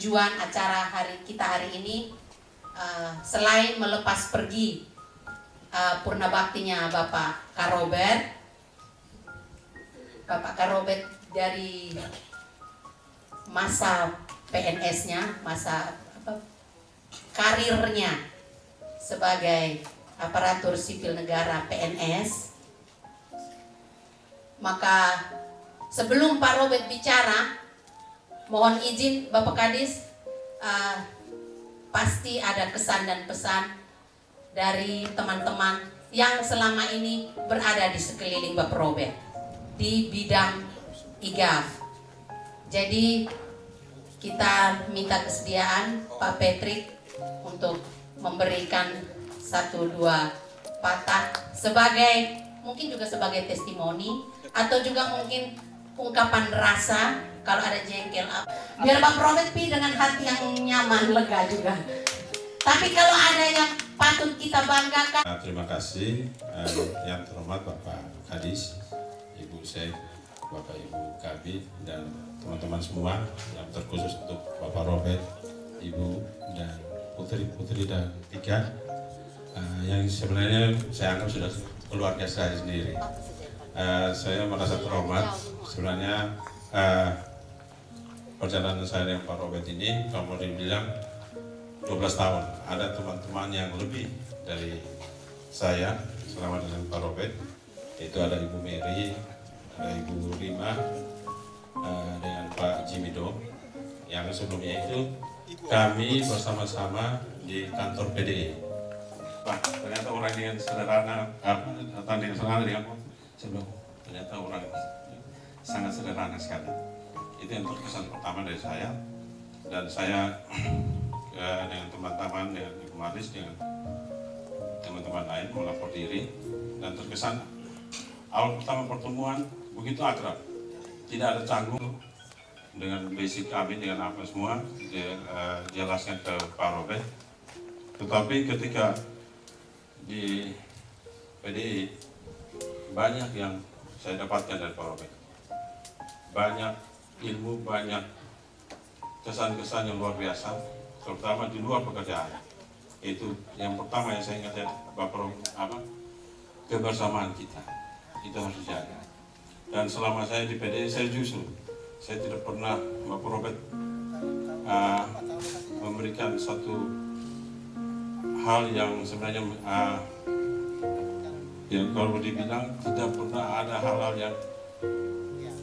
tujuan acara hari ini selain melepas pergi purna baktinya Bapak Karobet dari masa PNS-nya, masa karirnya sebagai aparatur sipil negara PNS, maka sebelum Pak Robert bicara, mohon izin Bapak Kadis, pasti ada kesan dan pesan dari teman-teman yang selama ini berada di sekeliling Bapak Robert di bidang IGAF. Jadi kita minta kesediaan Pak Patrick untuk memberikan 1-2 patah mungkin juga sebagai testimoni atau juga mungkin ungkapan rasa kalau ada jengkel, biar Bapak Robert dengan hati yang nyaman, lega juga. Tapi kalau ada yang patut kita banggakan. Terima kasih yang terhormat Bapak Kadis, Ibu Syekh, Bapak Ibu Kabid, dan teman-teman semua, yang terkhusus untuk Bapak Robert, Ibu dan putri-putri dan tiga yang sebenarnya saya anggap sudah keluarga saya sendiri. Saya merasa terhormat sebenarnya. Perjalanan saya dengan Pak Robert ini, kalau mau dibilang 12 tahun. Ada teman-teman yang lebih dari saya selama dengan Pak Robert. Itu ada Ibu Mary, ada Ibu Rima, dengan Pak Jimido. Yang sebelumnya itu kami bersama-sama di kantor PDI. Pak, ternyata orang dengan sederhana, datang dengan ternyata orang sangat sederhana sekali. Itu yang terkesan pertama dari saya, dan saya dengan teman-teman, dengan Ibu Maris, dengan teman-teman lain melapor diri, dan terkesan awal pertama pertemuan begitu akrab, tidak ada canggung dengan basic kami, dengan apa semua jelaskan ke Pak Robert. Tetapi ketika di PDI banyak yang saya dapatkan dari Pak Robert, banyak ilmu, banyak kesan-kesan yang luar biasa, terutama di luar pekerjaan. Itu yang pertama yang saya ingat, Bapak kebersamaan kita itu harus dijaga. Dan selama saya di PDI, saya tidak pernah Bapak Robert memberikan satu hal yang sebenarnya yang kalau dibilang tidak pernah ada hal-hal yang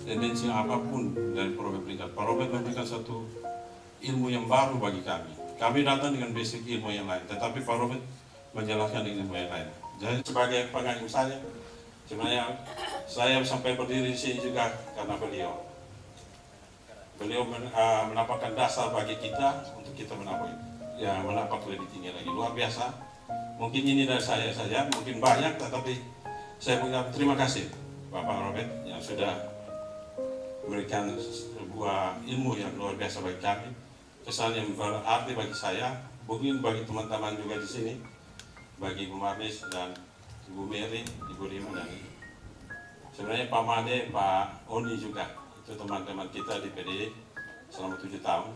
dimensi apapun dari Pak Robert berikan. Pak Robert memberikan satu ilmu yang baru bagi kami. Kami datang dengan basic ilmu yang lain, tetapi Pak Robert menjelaskan dengan ilmu yang lain. Jadi sebagai pengagum saya, sebenarnya saya sampai berdiri di sini juga karena beliau. Beliau menapakkan dasar bagi kita untuk kita menapak lebih tinggi lagi. Luar biasa. Mungkin ini dari saya saja, mungkin banyak, tetapi saya mengucapkan terima kasih Bapak Robert yang sudah memberikan sebuah ilmu yang luar biasa bagi kami, kesan yang berarti bagi saya, mungkin bagi teman-teman juga di sini, bagi Ibu Marnis dan Ibu Mary, Ibu Rima, dan sebenarnya Pak Made, Pak Oni juga, itu teman-teman kita di PDI selama 7 tahun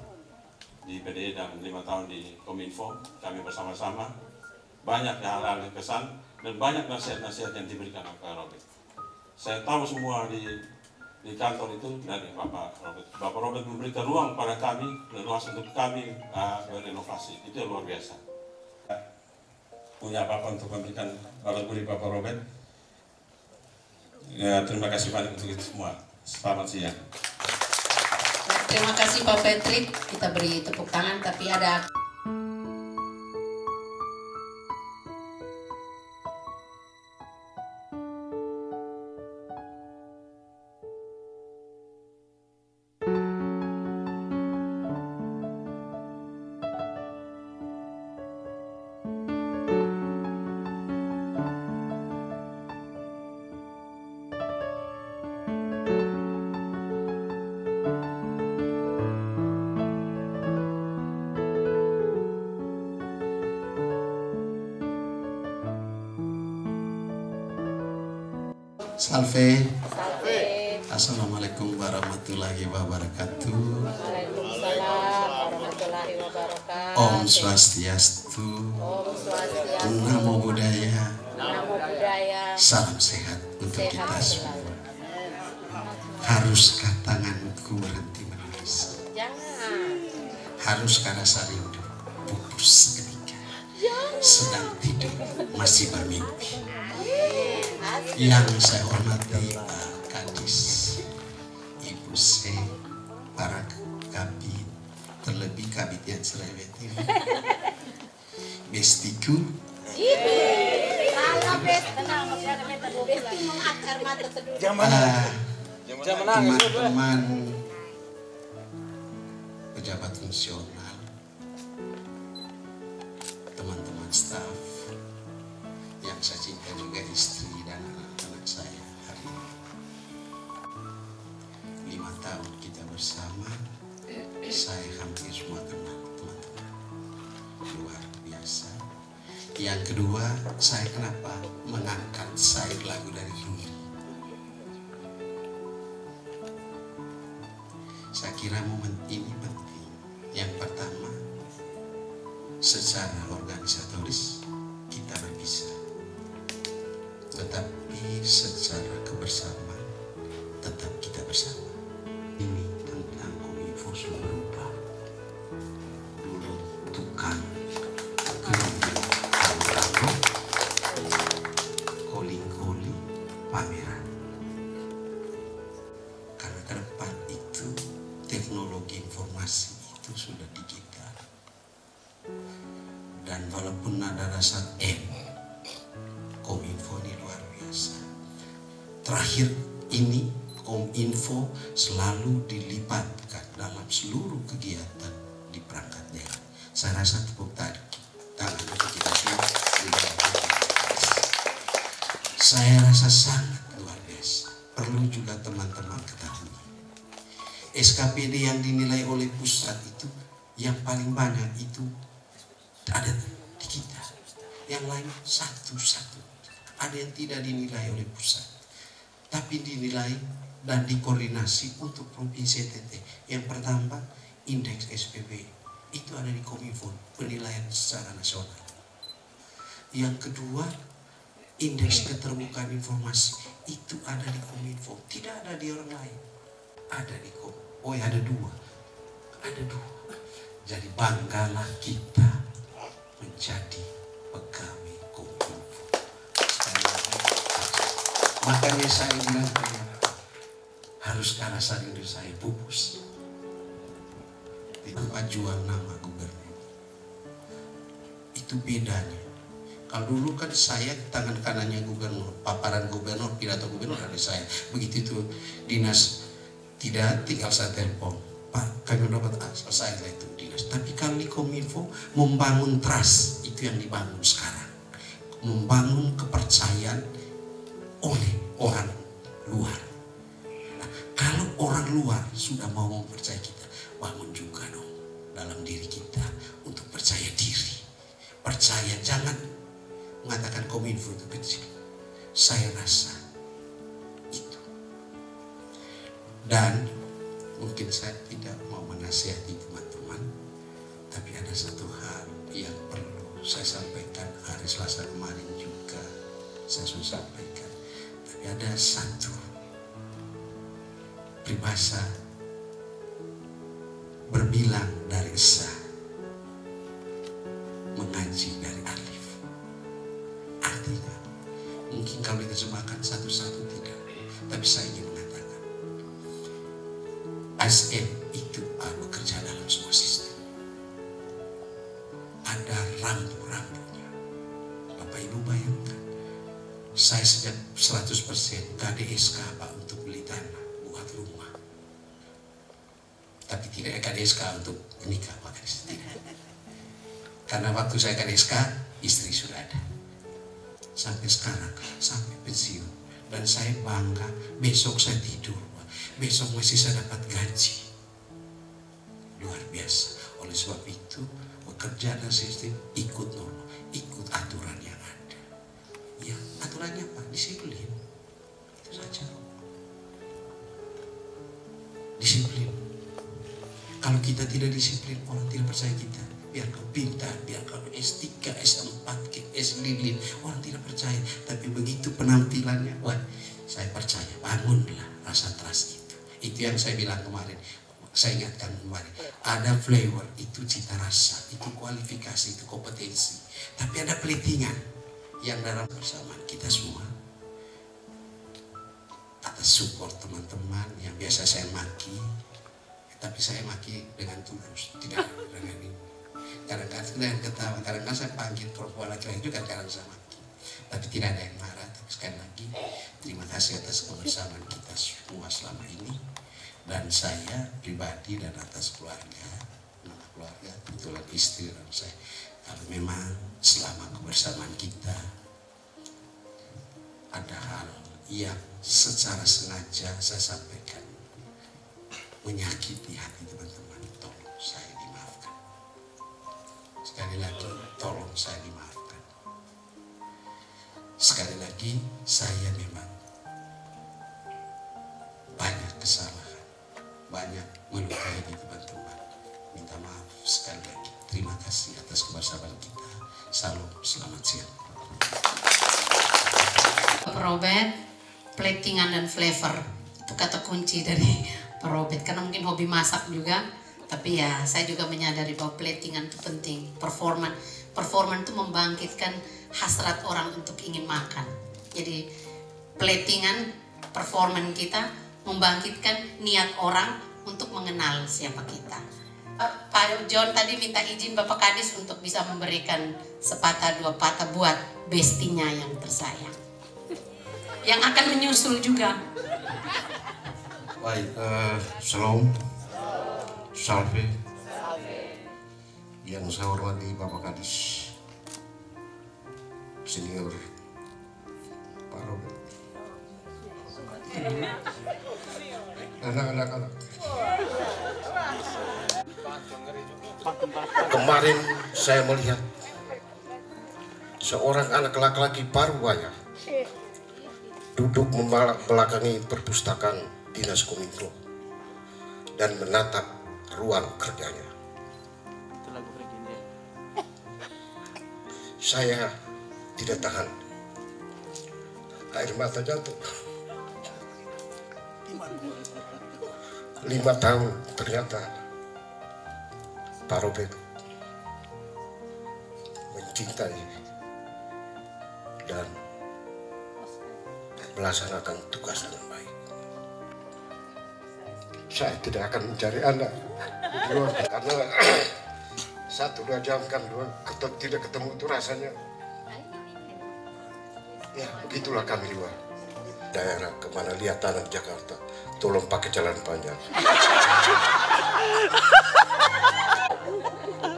di PDI dan 5 tahun di Kominfo. Kami bersama-sama banyak hal-hal yang kesan dan banyak nasihat-nasihat yang diberikan oleh Pak Robert. Saya tahu semua di kantor itu dari Bapak Robert. Bapak Robert memberikan ruang pada kami, leluasa untuk kami berinovasi. Itu luar biasa. Punya apa-apa untuk memberikan balas budi Bapak Robert. Ya, terima kasih banyak untuk itu semua. Selamat siang. Terima kasih Pak Patrick. Kita beri tepuk tangan, tapi ada Salve. Assalamualaikum warahmatullahi wabarakatuh. Waalaikumsalam warahmatullahi warahmatullahi wabarakatuh. Om Swastiastu. Om Swastiastu. Namo Buddhaya. Namo Buddhaya. Salam sehat untuk Sehat kita semua. selalu. Haruskah tanganku berhenti menangis? Jangan. Haruskah rasa rindu pupus ketika sedang tidur masih bermimpi? Yang saya hormati Pak Kadis, Ibu C, para kabit, terlebih kabit yang cerewet ini, bestiku, teman-teman pejabat fungsional, teman-teman staf yang saya cinta juga, istri dan anak-anak saya hari ini. 5 tahun kita bersama, saya hampir semua kenal teman-teman, luar biasa. Yang kedua, saya kenapa mengangkat syair lagu dari Ruli. Saya kira momen ini penting. Yang pertama, secara organisatoris kita berpisah, tetapi secara kebersamaan tetap kita bersama. Ini tentang Kominfo sudah berubah. Dulu tukang calling pameran. Karena ke depan itu teknologi informasi itu sudah digital. Dan walaupun ada dasar Kominfo ini luar biasa. Terakhir ini Kominfo selalu dilibatkan dalam seluruh kegiatan di perangkat daerah. Saya rasa tepuk tangan untuk kita semua. Saya rasa sangat luar biasa. Perlu juga teman-teman ketahui, SKPD yang dinilai oleh pusat itu yang paling banyak itu ada di kita. Yang lain satu-satu. Ada yang tidak dinilai oleh pusat, tapi dinilai dan dikoordinasi untuk provinsi NTT. Yang pertama, indeks SPB itu ada di Kominfo, penilaian secara nasional. Yang kedua, indeks keterbukaan informasi itu ada di Kominfo, tidak ada di orang lain. Ada di Kominfo. Oh ya, ada dua. Jadi banggalah kita menjadi pegawai Kominfo. Makanya saya bilang harus karena rindu saya pupus. Itu ajuan nama gubernur. Itu bedanya. Kalau dulu kan saya tangan kanannya gubernur, paparan gubernur, pidato gubernur ada saya. Begitu itu dinas tidak, tinggal saya telepon, Pak kami dapat selesai lah itu dinas. Tapi kali Kominfo membangun trust, itu yang dibangun sekarang. Membangun kepercayaan oleh orang luar. Nah, kalau orang luar sudah mau mempercayai kita, bangun juga dong dalam diri kita untuk percaya diri. Percaya, jangan mengatakan Kominfo itu kecil. Saya rasa itu. Dan mungkin saya tidak mau menasihati teman-teman, tapi ada satu hal yang perlu saya sampaikan. Hari Selasa kemarin juga saya sudah sampaikan. Tapi ada satu peribahasa berbilang dari esa, mengaji dari alif. Artinya, mungkin kalau diterjemahkan satu-satu tidak, tapi saya ingin mengatakan ASN itu bekerja dalam semua sistem. Ada rambu-rambunya. Bapak Ibu bayangkan, saya sejak 100% KDSK Pak untuk beli tanah, buat rumah. Tapi tidak KDSK untuk menikah, Pak Kadis, tidak. Karena waktu saya KDSK, istri sudah ada. Sampai sekarang, sampai pensiun. Dan saya bangga, besok saya tidur, besok masih saya dapat gaji. Luar biasa. Oleh sebab itu, bekerja dan sistem ikut norma, ikut aturan yang ada. Ya, aturannya apa? Disiplin. Itu saja. Disiplin. Kalau kita tidak disiplin, orang tidak percaya kita. Biar kau pintar, biar kau S3, S4, S lilin, orang tidak percaya. Tapi begitu penampilannya, wah, saya percaya. Bangunlah rasa trust itu. Itu yang saya bilang kemarin. Saya ingatkan kemarin. Ada flavor, itu cita rasa, itu kualifikasi, itu kompetensi. Tapi ada peletingan yang dalam persamaan kita semua. Atas support teman-teman yang biasa saya maki. Tapi saya maki dengan tulus, tidak dengan ini. Kadang-kadang saya ketawa, kadang-kadang saya panggil perempuan laki-laki juga kadang saya maki. Tapi tidak ada yang marah. Tapi sekali lagi, terima kasih atas kebersamaan kita semua selama ini. Dan saya pribadi dan atas keluarga, nama keluarga, kebetulan istri dan saya. Kalau memang selama kebersamaan kita ada hal yang secara sengaja saya sampaikan menyakiti hati teman-teman, tolong saya dimaafkan. Sekali lagi, tolong saya dimaafkan. Sekali lagi, saya memang banyak kesalahan, banyak melukai di teman-teman. Minta maaf sekali lagi. Terima kasih atas kebersamaan kita. Salam, selamat siang. Pak Robert, platingan dan flavor itu kata kunci dari Pak Robert. Karena mungkin hobi masak juga, tapi ya saya juga menyadari bahwa platingan itu penting. Performan itu membangkitkan hasrat orang untuk ingin makan. Jadi platingan, performan kita membangkitkan niat orang untuk mengenal siapa kita. Pak John tadi minta izin Bapak Kadis untuk bisa memberikan sepatah dua patah buat bestinya yang tersayang, yang akan menyusul juga. Baik, Shalom, Salve, yang saya hormati Bapak Kadis, Senior Pak Robert, anak-anak. Kemarin saya melihat seorang anak laki-laki Parubaya duduk membelakangi perpustakaan Dinas Kominfo dan menatap ruang kerjanya. Saya tidak tahan, air mata jatuh. 5 tahun ternyata Pak Robert mencintai dan melaksanakan tugas dengan baik. Saya tidak akan mencari Anda di luar, karena 1-2 jam kan tidak ketemu itu rasanya. Ya begitulah kami luar daerah, kemana lihat tanah Jakarta, tolong pakai jalan panjang.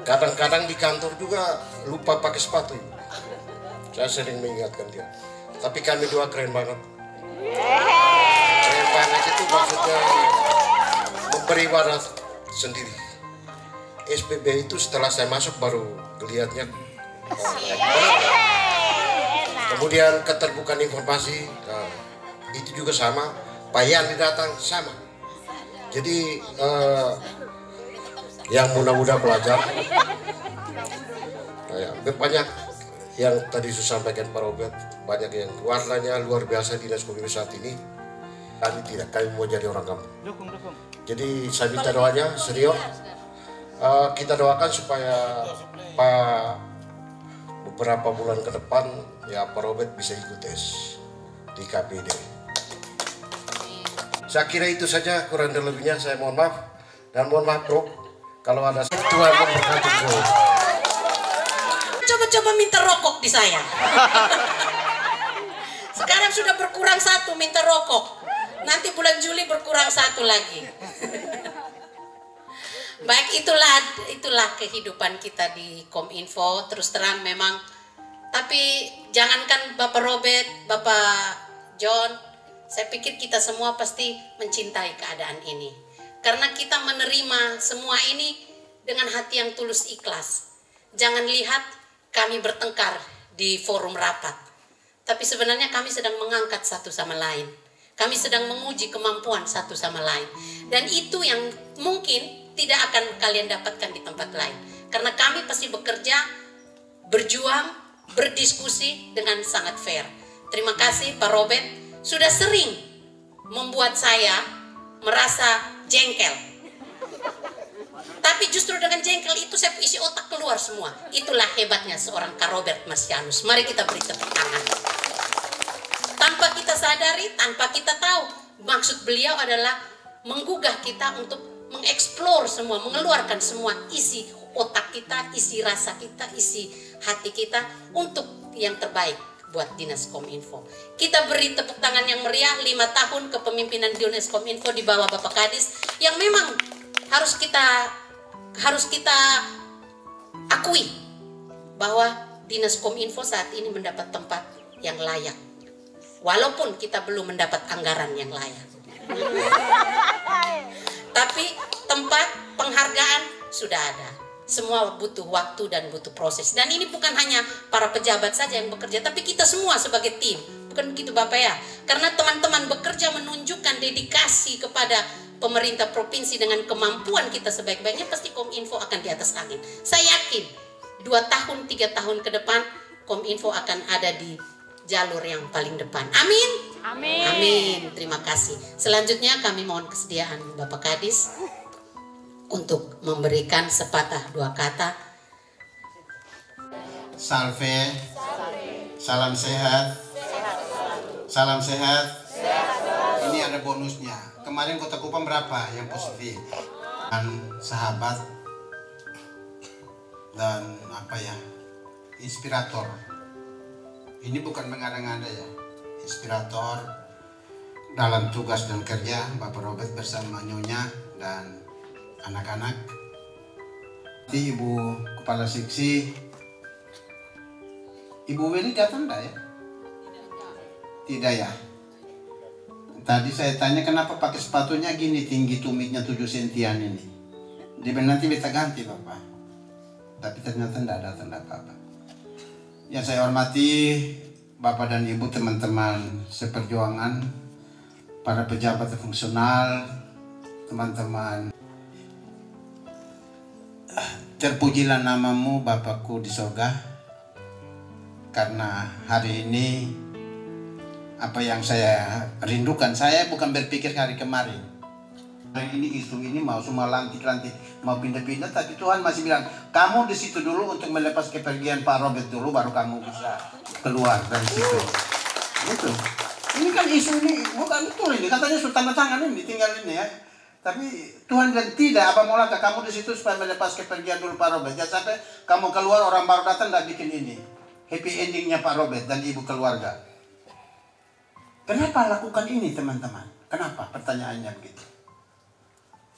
Kadang-kadang di kantor juga lupa pakai sepatu. Saya sering mengingatkan dia. Tapi kami dua keren banget. Keren banget itu maksudnya memberi warna sendiri. SPB itu setelah saya masuk baru kelihatannya. Kemudian keterbukaan informasi, itu juga sama. Pak Yani datang sama. Jadi yang muda-muda belajar, banyak yang tadi saya sampaikan Pak Robert, banyak yang warnanya luar biasa Dinas Kominfo saat ini. Kami mau jadi orang kampung. Jadi saya minta doanya serius. Kita doakan supaya beberapa bulan ke depan ya Pak Robert bisa ikut tes di KPD. Saya kira itu saja, kurang dan lebihnya saya mohon maaf. Dan mohon maaf bro, kalau ada Tuhan memberkati bro. Coba-coba minta rokok di saya. Sekarang sudah berkurang 1, minta rokok. Nanti bulan Juli berkurang 1 lagi. Baik, itulah kehidupan kita di Kominfo. Terus terang memang, tapi jangankan Bapak Robert, Bapak John, saya pikir kita semua pasti mencintai keadaan ini. Karena kita menerima semua ini dengan hati yang tulus ikhlas. Jangan lihat kami bertengkar di forum rapat. Tapi sebenarnya kami sedang mengangkat satu sama lain. Kami sedang menguji kemampuan satu sama lain. Dan itu yang mungkin tidak akan kalian dapatkan di tempat lain. Karena kami pasti bekerja, berjuang, berdiskusi dengan sangat fair. Terima kasih Pak Robert sudah sering membuat saya merasa jengkel. Tapi justru dengan jengkel itu saya isi otak keluar semua. Itulah hebatnya seorang Kak Robert Marsianus. Mari kita beri tepuk tangan. Tanpa kita sadari, tanpa kita tahu, maksud beliau adalah menggugah kita untuk mengeksplor semua, mengeluarkan semua isi otak kita, isi rasa kita, isi hati kita untuk yang terbaik buat Dinas Kominfo. Kita beri tepuk tangan yang meriah 5 tahun kepemimpinan Dinas Kominfo di bawah Bapak Kadis yang memang harus kita akui bahwa Dinas Kominfo saat ini mendapat tempat yang layak. Walaupun kita belum mendapat anggaran yang layak. Tapi tempat penghargaan sudah ada. Semua butuh waktu dan butuh proses. Dan ini bukan hanya para pejabat saja yang bekerja, tapi kita semua sebagai tim. Bukan begitu Bapak ya? Karena teman-teman bekerja menunjukkan dedikasi kepada pemerintah provinsi dengan kemampuan kita sebaik-baiknya, pasti Kominfo akan di atas angin. Saya yakin 2 tahun, 3 tahun ke depan Kominfo akan ada di jalur yang paling depan. Amin. Amin. Amin. Terima kasih. Selanjutnya kami mohon kesediaan Bapak Kadis untuk memberikan sepatah 2 kata. Salve. Salam sehat. Salam sehat. Ini ada bonusnya. Kemarin Kota Kupang berapa yang positif? Dan sahabat dan inspirator. Ini bukan mengada-ngada ya. Inspirator dalam tugas dan kerja Bapak Robert bersama Nyonya dan anak-anak. Ibu Kepala Seksi, Ibu Willy datang enggak ya? Tidak ya. Tadi saya tanya kenapa pakai sepatunya gini tinggi, tumitnya 7 sentian ini. Dia bilang nanti kita ganti Bapak. Tapi ternyata enggak datang apa-apa. Yang saya hormati Bapak dan Ibu, teman-teman seperjuangan, para pejabat fungsional, teman-teman. Terpujilah namamu Bapakku di sorga, karena hari ini apa yang saya rindukan, saya bukan berpikir hari kemarin. Hari ini isu ini mau semua lantik-lantik, mau pindah-pindah, tapi Tuhan masih bilang, kamu di situ dulu untuk melepas kepergian Pak Robert dulu, baru kamu bisa keluar dari situ. Itu. Ini kan isu ini bukan betul ini, katanya sudah tanda tangan ini, tinggal ini ya. Tapi Tuhan bilang tidak, apa mau lagi kamu di situ supaya melepas kepergian dulu Pak Robert. Jangan sampai kamu keluar orang baru datang tidak bikin ini. Happy endingnya Pak Robert dan ibu keluarga. Kenapa lakukan ini teman-teman? Kenapa? Pertanyaannya begitu.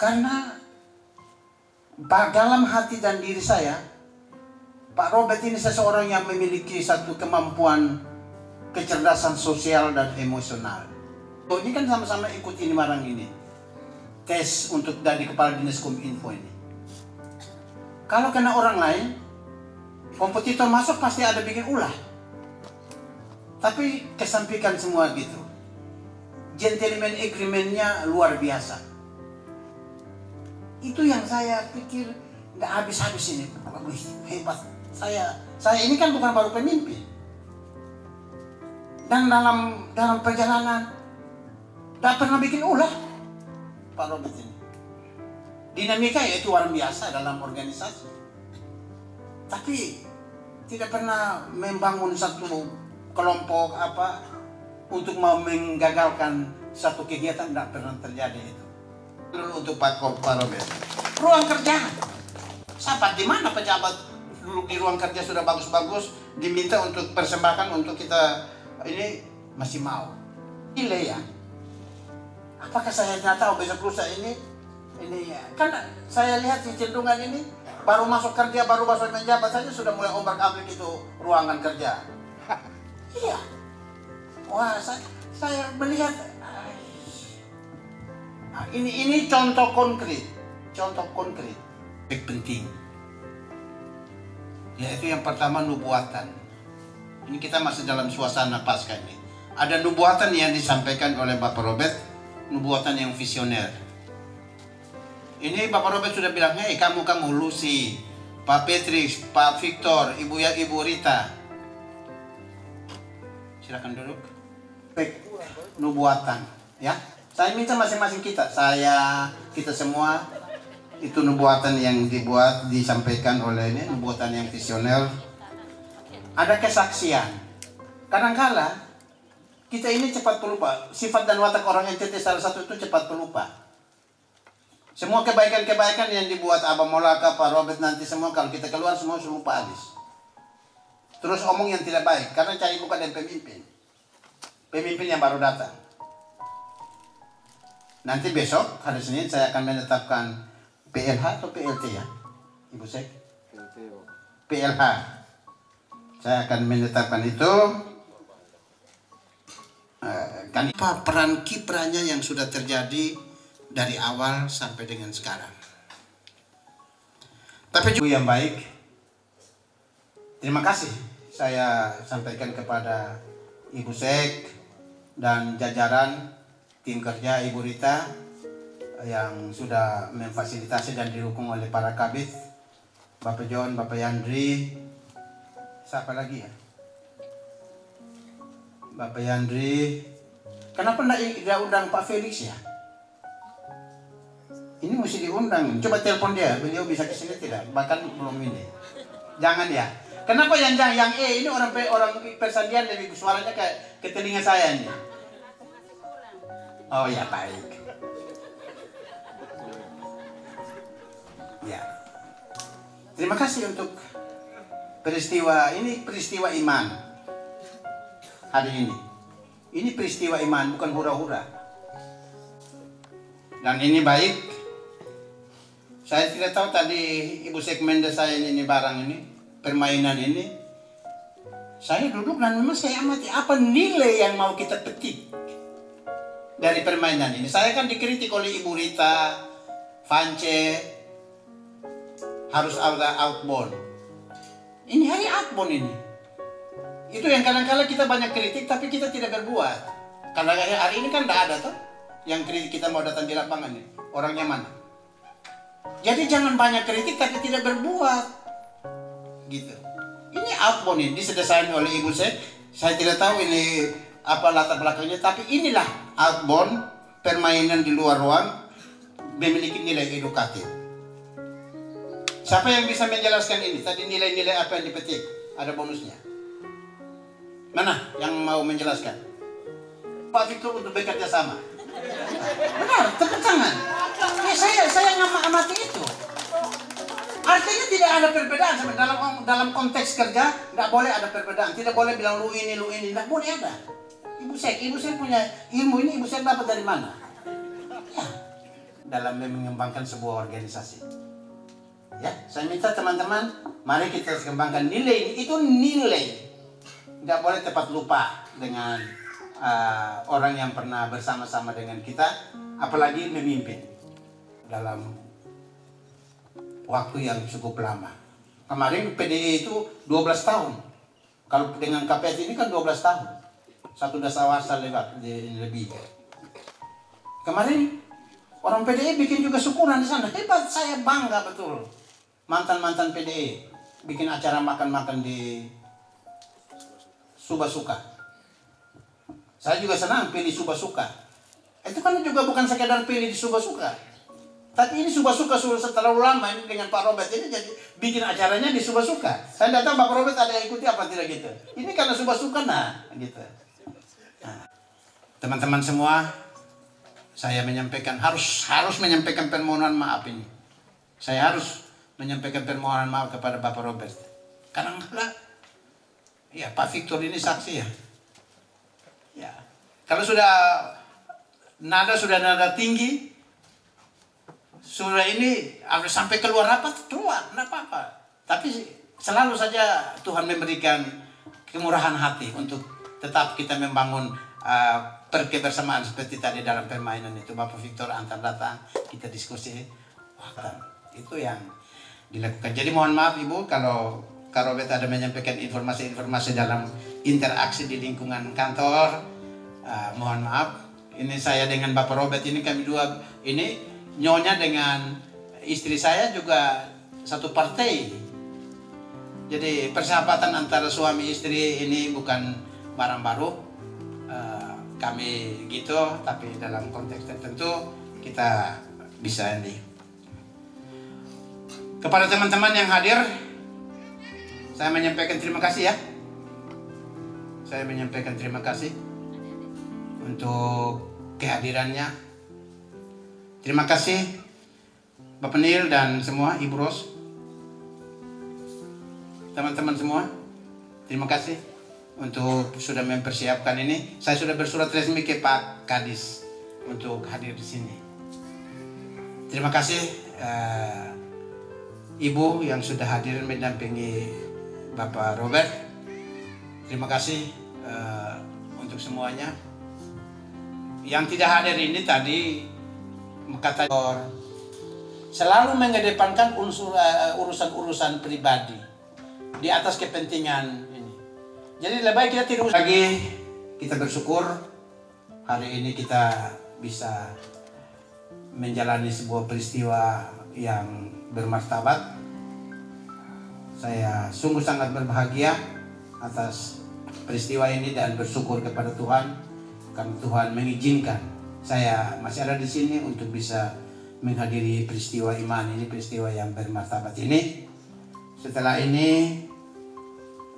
Karena dalam hati dan diri saya, Pak Robert ini seseorang yang memiliki satu kemampuan kecerdasan sosial dan emosional. Ini kan sama-sama ikut ini marang ini. Tes untuk dari Kepala Dinas Kominfo ini. Kalau kena orang lain, kompetitor masuk pasti ada bikin ulah. Tapi kesampaikan semua gitu. Gentleman agreement-nya luar biasa. Itu yang saya pikir nggak habis-habis ini. Wih, hebat. Saya ini kan bukan baru pemimpin. Dan dalam perjalanan nggak pernah bikin ulah. Pak Robert ini. Dinamika ya itu luar biasa dalam organisasi. Tapi tidak pernah membangun satu kelompok untuk menggagalkan satu kegiatan, tidak pernah terjadi itu. Dulu untuk Pak Robert. Ruang kerja. Sahabat di mana pejabat dulu di ruang kerja sudah bagus-bagus diminta untuk persembahkan untuk kita ini masih mau. Gile ya. Apakah saya tidak tahu besok lusa ini ya. Kan saya lihat cenderungan ini baru masuk kerja, baru masuk menjabat saja sudah mulai ombak-abrik itu ruangan kerja. Iya. Wah, saya melihat ini contoh konkret. Penting. Yaitu yang pertama nubuatan. Ini kita masih dalam suasana pasca ini. Ada nubuatan yang disampaikan oleh Bapak Robert. Nubuatan yang visioner. Ini Bapak Robert sudah bilang, hei kamu Lucy, Pak Petrus, Pak Victor, Ibu Rita. Silakan duduk. Nubuatan, ya. Saya minta masing-masing kita semua itu nubuatan yang disampaikan oleh ini, nubuatan yang visioner. Ada kesaksian. Kadangkala kita ini cepat pelupa. Sifat dan watak orang NTT salah satu itu cepat pelupa. Semua kebaikan-kebaikan yang dibuat Abang Molaka, Pak Robert nanti semua kalau kita keluar semua lupa habis. Terus omong yang tidak baik karena cari muka dan pemimpin yang baru datang. Nanti besok hari Senin saya akan menetapkan PLH atau PLT ya, Ibu Sek? PLH. Saya akan menetapkan itu. Kan apa peran kiprahnya yang sudah terjadi dari awal sampai dengan sekarang. Tapi juga yang baik. Terima kasih saya sampaikan kepada Ibu Sek dan jajaran tim kerja Ibu Rita yang sudah memfasilitasi dan didukung oleh para kabit, Bapak John, Bapak Yandri, siapa lagi ya? Bapak Yandri. Kenapa tidak undang Pak Felix ya? Ini mesti diundang. Coba telepon dia, beliau bisa ke sini tidak? Bahkan belum ini. Jangan ya. Kenapa yang ini orang Persandian lebih suaranya ke telinga saya ini. Oh ya baik. Ya. Terima kasih untuk peristiwa ini, peristiwa iman hari ini. Ini peristiwa iman, bukan hura-hura. Dan ini baik. Saya tidak tahu tadi Ibu segmen saya ini barang ini, permainan ini. Saya duduk dan memang saya amati apa nilai yang mau kita petik dari permainan ini. Saya kan dikritik oleh Ibu Rita, Vance, harus ada outbound. Ini hari outbound ini. Itu yang kadang-kadang kita banyak kritik tapi kita tidak berbuat. Karena hari ini kan tidak ada tuh yang kritik kita mau datang di lapangan nih. Orangnya mana? Jadi jangan banyak kritik tapi tidak berbuat. Gitu. Ini outbound ini disedesain oleh Ibu Sek. Saya tidak tahu ini apa latar belakangnya, tapi inilah outbound, permainan di luar ruang memiliki nilai edukatif. Siapa yang bisa menjelaskan ini? Tadi nilai-nilai apa yang dipetik? Ada bonusnya. Mana yang mau menjelaskan? Pak Victor untuk bekerja sama. Benar, tepuk tangan. Ya, saya ngamati itu. Artinya tidak ada perbedaan dalam konteks kerja, nggak boleh ada perbedaan. Tidak boleh bilang lu ini, nggak boleh ada. Ibu Sek punya ilmu ini, Ibu Sek dapat dari mana? Ya, dalam mengembangkan sebuah organisasi. Ya, saya minta teman-teman, mari kita kembangkan nilai ini. Itu nilai. Nggak boleh tepat lupa dengan orang yang pernah bersama-sama dengan kita, apalagi memimpin dalam waktu yang cukup lama. Kemarin PDI itu 12 tahun. Kalau dengan KPS ini kan 12 tahun. Satu dasawasa lebih. Kemarin orang PDI bikin juga syukuran di sana. Hebat, saya bangga betul. Mantan-mantan PDI bikin acara makan-makan di Subasuka. Saya juga senang pilih Subasuka. Itu kan juga bukan sekedar pilih di Subasuka. Tapi ini Subasuka sudah terlalu lama ini dengan Pak Robert ini jadi bikin acaranya di Subasuka. Saya tidak tahu Pak Robert ada yang ikuti apa tidak gitu. Ini karena Subasuka gitu. Nah, teman-teman semua, saya menyampaikan harus menyampaikan permohonan maaf ini. Saya harus menyampaikan permohonan maaf kepada Bapak Robert. Karena ya Pak Victor ini saksi ya. Ya. Kalau sudah nada tinggi, sudah ini harus sampai keluar rapat, keluar, tidak apa-apa. Tapi selalu saja Tuhan memberikan kemurahan hati untuk tetap kita membangun kebersamaan seperti tadi dalam permainan itu. Bapak Victor antar datang, kita diskusi. Itu yang dilakukan. Jadi mohon maaf Ibu kalau Kak Robert ada menyampaikan informasi-informasi dalam interaksi di lingkungan kantor. Mohon maaf. Ini saya dengan Bapak Robert ini kami dua ini Nyonya dengan istri saya juga satu partai. Jadi persahabatan antara suami istri ini bukan barang baru. Kami gitu, tapi dalam konteks tertentu kita bisa ini. Kepada teman-teman yang hadir, saya menyampaikan terima kasih ya. Saya menyampaikan terima kasih untuk kehadirannya. Terima kasih Bapak Nil dan semua, Ibu Ros, teman-teman semua. Terima kasih untuk sudah mempersiapkan ini. Saya sudah bersurat resmi ke Pak Kadis untuk hadir di sini. Terima kasih Ibu yang sudah hadir mendampingi Bapak Robert. Terima kasih untuk semuanya. Yang tidak hadir ini tadi kata selalu mengedepankan urusan-urusan pribadi di atas kepentingan ini. Jadi lebih baik kita tidak usah lagi. Kita bersyukur hari ini kita bisa menjalani sebuah peristiwa yang bermartabat. Saya sungguh sangat berbahagia atas peristiwa ini dan bersyukur kepada Tuhan karena Tuhan mengizinkan saya masih ada di sini untuk bisa menghadiri peristiwa iman ini, peristiwa yang bermartabat ini. Setelah ini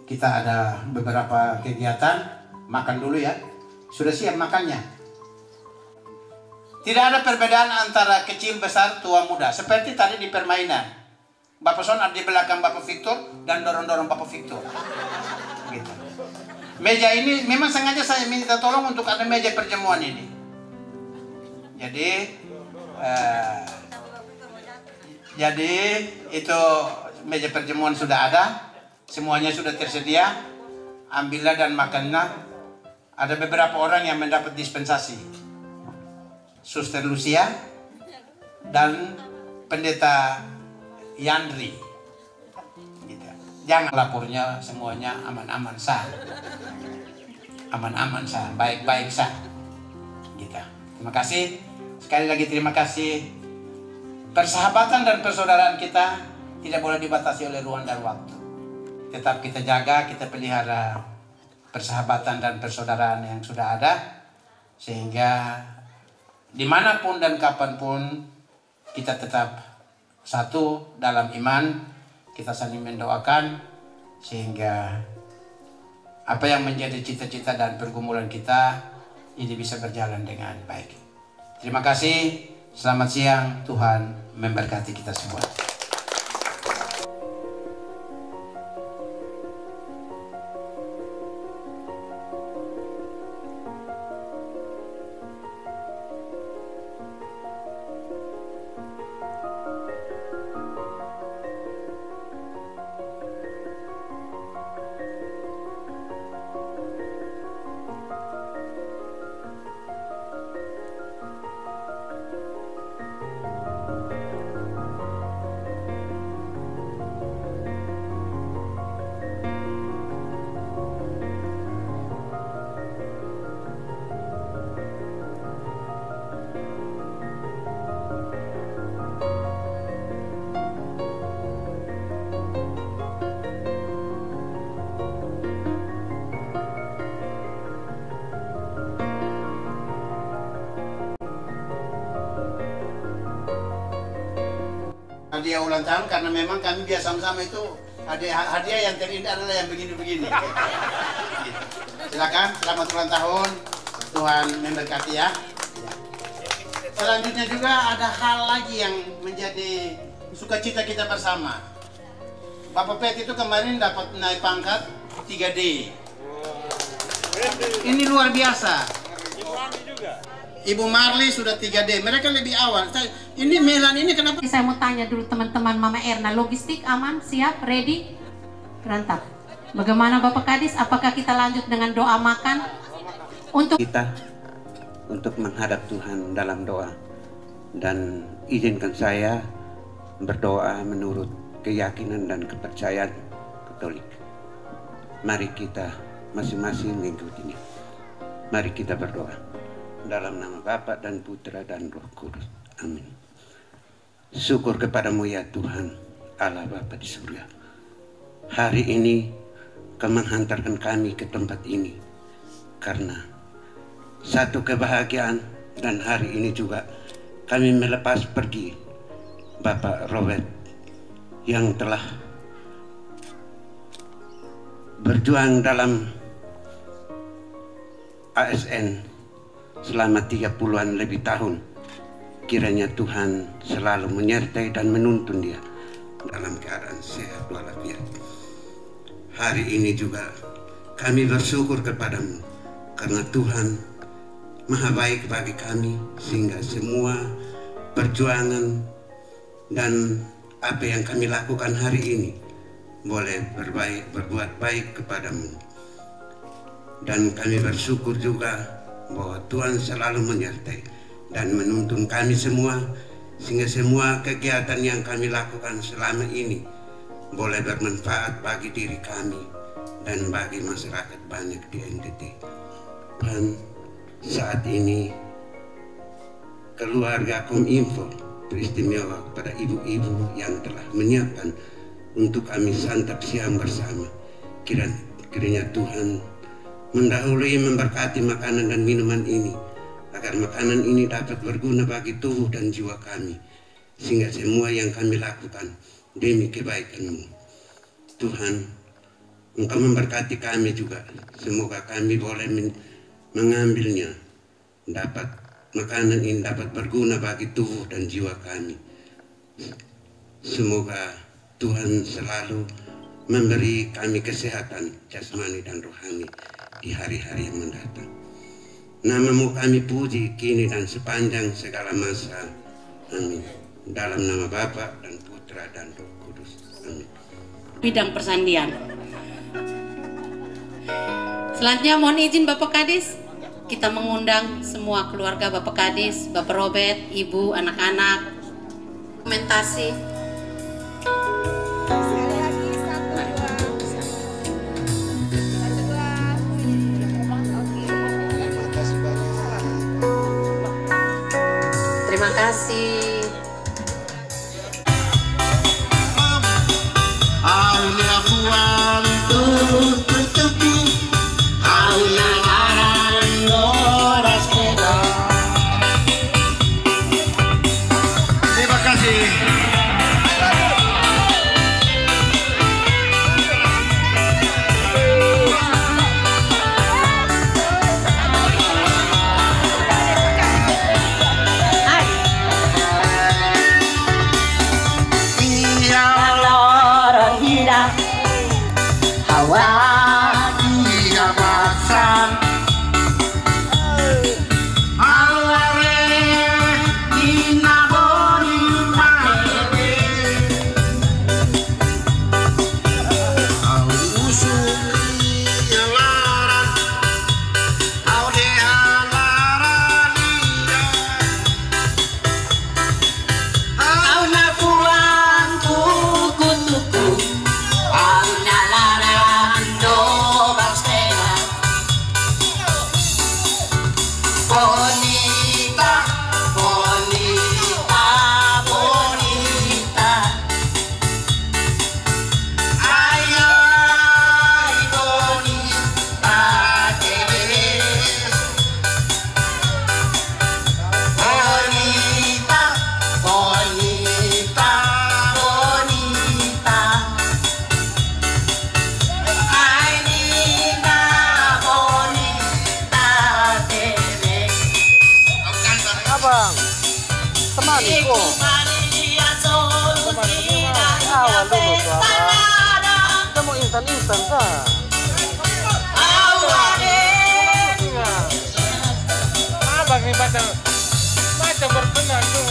kita ada beberapa kegiatan, makan dulu ya. Sudah siap makannya? Tidak ada perbedaan antara kecil, besar, tua, muda. Seperti tadi di permainan. Bapak Son ada di belakang Bapak Victor dan dorong-dorong Bapak Victor. Gitu. Meja ini memang sengaja saya minta tolong untuk ada meja perjamuan ini. Jadi itu meja perjamuan sudah ada. Semuanya sudah tersedia. Ambillah dan makanlah. Ada beberapa orang yang mendapat dispensasi. Suster Lucia dan Pendeta Yandri. Gitu. Jangan lapornya semuanya aman-aman sah. Aman-aman sah, baik-baik sah. Gitu. Terima kasih. Sekali lagi terima kasih. Persahabatan dan persaudaraan kita tidak boleh dibatasi oleh ruang dan waktu. Tetap kita jaga, kita pelihara persahabatan dan persaudaraan yang sudah ada. Sehingga dimanapun dan kapanpun kita tetap satu dalam iman. Kita saling mendoakan sehingga apa yang menjadi cita-cita dan pergumulan kita ini bisa berjalan dengan baik. Terima kasih. Selamat siang. Tuhan memberkati kita semua. Hadiah ulang tahun karena memang kami biasa sama itu hadiah yang terindah adalah yang begini-begini. Gitu. Silakan, selamat ulang tahun. Tuhan memberkati ya. Selanjutnya juga ada hal lagi yang menjadi sukacita kita bersama. Bapak Pet itu kemarin dapat naik pangkat 3D. Ini luar biasa. Ibu Marli sudah 3D, mereka lebih awal. Ini Melan ini kenapa? Saya mau tanya dulu teman-teman Mama Erna, logistik aman, siap, ready? Berantap. Bagaimana Bapak Kadis? Apakah kita lanjut dengan doa makan? Untuk kita untuk menghadap Tuhan dalam doa, dan izinkan saya berdoa menurut keyakinan dan kepercayaan Katolik. Mari kita masing-masing mengikuti ini. Mari kita berdoa dalam nama Bapa dan Putra dan Roh Kudus. Amin. syukur kepadamu ya Tuhan Allah Bapa di surga. Hari ini Kau menghantarkan kami ke tempat ini karena satu kebahagiaan, dan hari ini juga kami melepas pergi Bapak Robert yang telah berjuang dalam ASN selama 30-an lebih tahun. Kiranya Tuhan selalu menyertai dan menuntun dia dalam keadaan sehat walafiat. Hari ini juga kami bersyukur kepadamu karena Tuhan Maha baik bagi kami, sehingga semua perjuangan dan apa yang kami lakukan hari ini boleh berbuat baik kepadamu. Dan kami bersyukur juga bahwa Tuhan selalu menyertai dan menuntun kami semua, sehingga semua kegiatan yang kami lakukan selama ini boleh bermanfaat bagi diri kami dan bagi masyarakat banyak di NTT. Dan saat ini keluarga Kominfo beristimewa kepada ibu-ibu yang telah menyiapkan untuk kami santap siang bersama. Kiranya Tuhan mendahului memberkati makanan dan minuman ini, agar makanan ini dapat berguna bagi tubuh dan jiwa kami, sehingga semua yang kami lakukan demi kebaikan-Mu. Tuhan, Engkau memberkati kami juga. Semoga kami boleh mengambilnya, dapat makanan ini dapat berguna bagi tubuh dan jiwa kami. Semoga Tuhan selalu memberi kami kesehatan jasmani dan rohani di hari-hari yang mendatang. Nama-Mu kami puji kini dan sepanjang segala masa. Amin. Dalam nama Bapa dan Putra dan Roh Kudus. Amin. Bidang persandian. Selanjutnya mohon izin Bapak Kadis, kita mengundang semua keluarga Bapak Kadis, Bapak Robert, Ibu, anak-anak, komentasi. Sekali lagi, 1, 2. Terima kasih. instan sah. Abang ini macam berkenan tu.